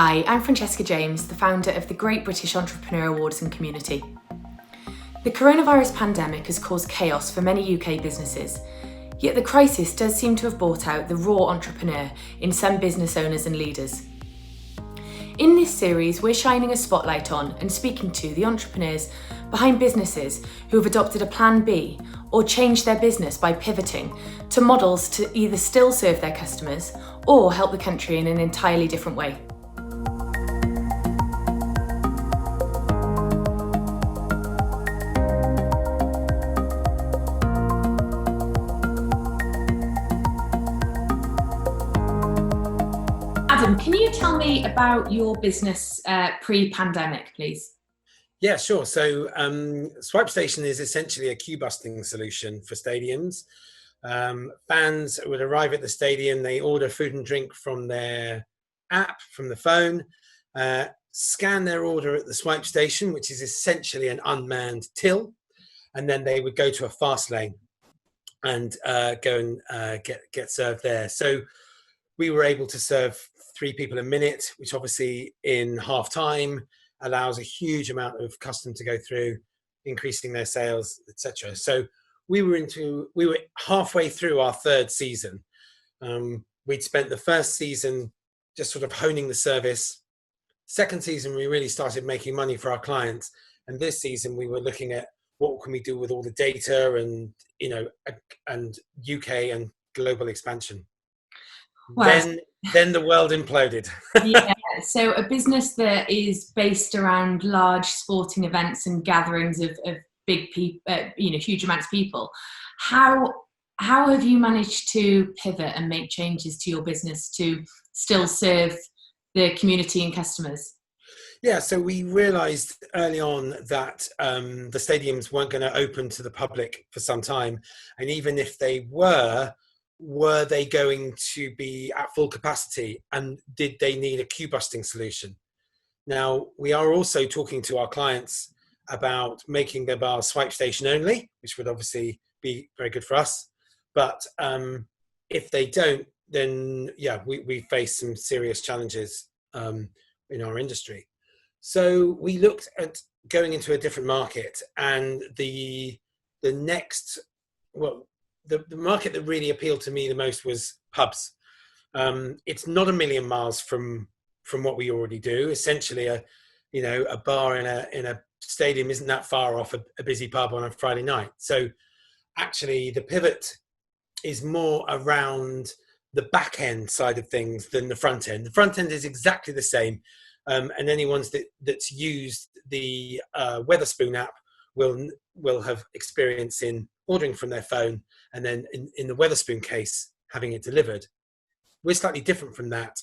Hi, I'm Francesca James, the founder of the Great British Entrepreneur Awards and Community. The coronavirus pandemic has caused chaos for many UK businesses, yet the crisis does seem to have brought out the raw entrepreneur in some business owners and leaders. In this series, we're shining a spotlight on and speaking to the entrepreneurs behind businesses who have adopted a plan B or changed their business by pivoting to models to either still serve their customers or help the country in an entirely different way. Adam, can you tell me about your business pre-pandemic, please? Yeah, sure. So SwipeStation is essentially a queue busting solution for stadiums. Fans would arrive at the stadium, they order food and drink from their app, from the phone, scan their order at the swipe station, which is essentially an unmanned till, and then they would go to a fast lane and go and get served there. So we were able to serve 3 people a minute, which obviously in half time allows a huge amount of custom to go through, increasing their sales, etc. So we were halfway through our 3rd season. We'd spent the 1st season just sort of honing the service. 2nd season, we really started making money for our clients. And this season, we were looking at what can we do with all the data and, and UK and global expansion. Well, then the world imploded. Yeah, so a business that is based around large sporting events and gatherings of big people, huge amounts of people. How have you managed to pivot and make changes to your business to still serve the community and customers? Yeah, so we realised early on that the stadiums weren't going to open to the public for some time, and even if they were they going to be at full capacity, and did they need a queue busting solution? Now, we are also talking to our clients about making their bars swipe station only, which would obviously be very good for us. But if they don't, then yeah, we face some serious challenges in our industry. So we looked at going into a different market, and the market that really appealed to me the most was pubs. It's not a million miles from what we already do. Essentially, a bar in a stadium isn't that far off a busy pub on a Friday night. So actually, the pivot is more around the back end side of things than the front end. The front end is exactly the same, and anyone that's used the Wetherspoon app will have experience in ordering from their phone, and then in the Wetherspoon case, having it delivered. We're slightly different from that.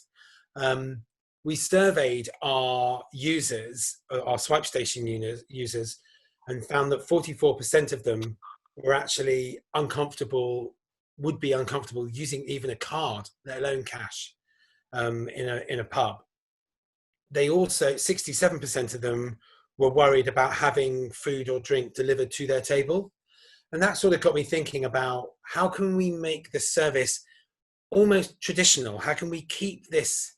We surveyed our users, our SwipeStation users, and found that 44% of them were actually would be uncomfortable using even a card, let alone cash, in a pub. They also, 67% of them were worried about having food or drink delivered to their table. And that sort of got me thinking about how can we make the service almost traditional? How can we keep this,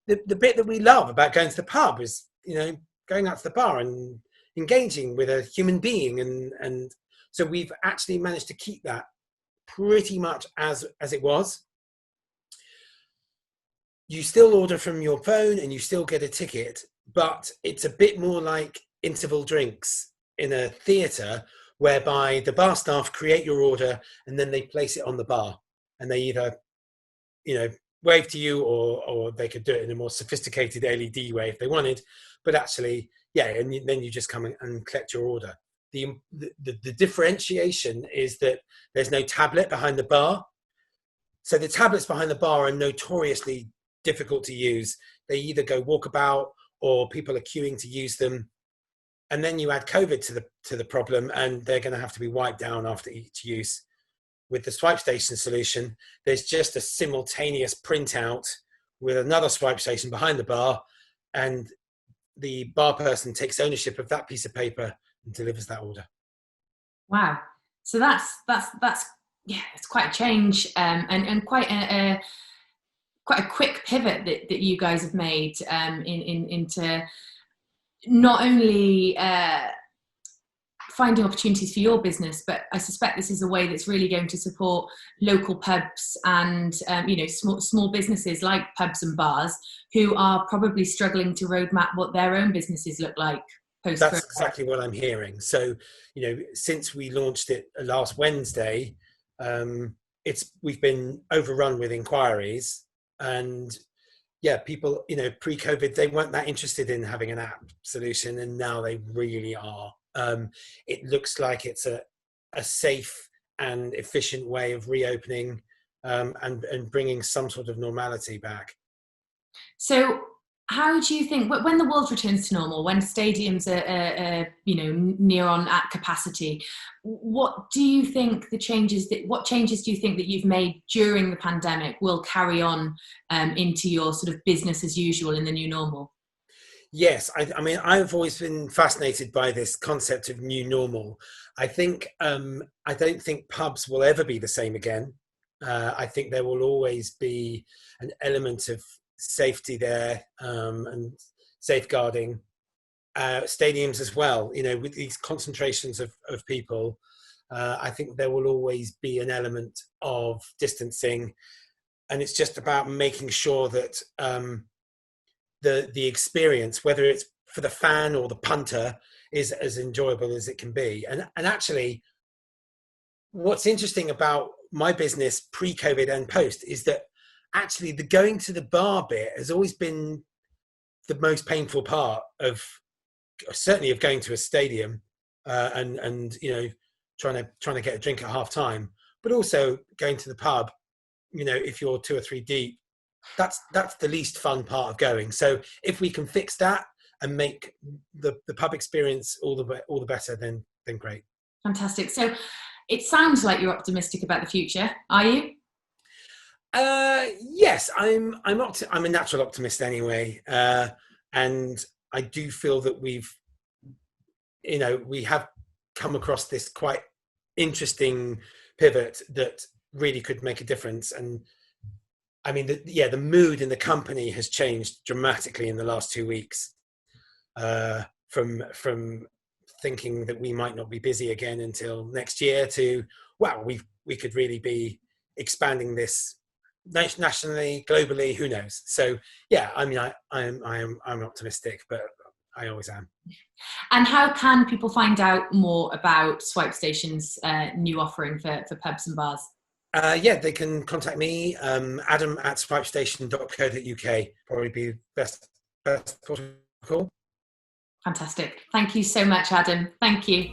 the bit that we love about going to the pub is, going out to the bar and engaging with a human being. And so we've actually managed to keep that pretty much as it was. You still order from your phone and you still get a ticket, but it's a bit more like interval drinks in a theatre, whereby the bar staff create your order and then they place it on the bar, and they either, wave to you, or they could do it in a more sophisticated LED way if they wanted. But actually, yeah, and then you just come and collect your order. The differentiation is that there's no tablet behind the bar. So the tablets behind the bar are notoriously difficult to use. They either go walkabout or people are queuing to use them. And then you add COVID to the problem, and they're going to have to be wiped down after each use. With the SwipeStation solution, there's just a simultaneous printout with another SwipeStation behind the bar, and the bar person takes ownership of that piece of paper and delivers that order. Wow! So that's it's quite a change, and quite a quite a quick pivot that you guys have made into not only finding opportunities for your business, but I suspect this is a way that's really going to support local pubs and small businesses like pubs and bars who are probably struggling to roadmap what their own businesses look like post. That's exactly what I'm hearing. So, since we launched it last Wednesday, we've been overrun with inquiries, and people, pre-COVID, they weren't that interested in having an app solution, and now they really are. It looks like it's a safe and efficient way of reopening and bringing some sort of normality back. So how do you think, when the world returns to normal, when stadiums are near on at capacity, what changes do you think that you've made during the pandemic will carry on into your sort of business as usual in the new normal? Yes, I mean, I've always been fascinated by this concept of new normal. I think I don't think pubs will ever be the same again. I think there will always be an element of safety there and safeguarding. Stadiums as well, with these concentrations of people, I think there will always be an element of distancing, and it's just about making sure that the experience, whether it's for the fan or the punter, is as enjoyable as it can be. And actually, what's interesting about my business pre-COVID and post is that actually the going to the bar bit has always been the most painful part of going to a stadium and trying to get a drink at half time, but also going to the pub, if you're 2 or 3 deep, that's the least fun part of going. So if we can fix that and make the pub experience all the better, then great. Fantastic. So it sounds like you're optimistic about the future. Are you? Yes, I'm a natural optimist anyway, and I do feel that we have come across this quite interesting pivot that really could make a difference. And I mean, the mood in the company has changed dramatically in the last 2 weeks, from thinking that we might not be busy again until next year to, wow, we could really be expanding this nationally, globally, who knows? So I mean, I'm optimistic, but I always am. And how can people find out more about SwipeStation's new offering for pubs and bars? They can contact me, adam@swipestation.co.uk. Probably be best call. Fantastic. Thank you so much, Adam. Thank you.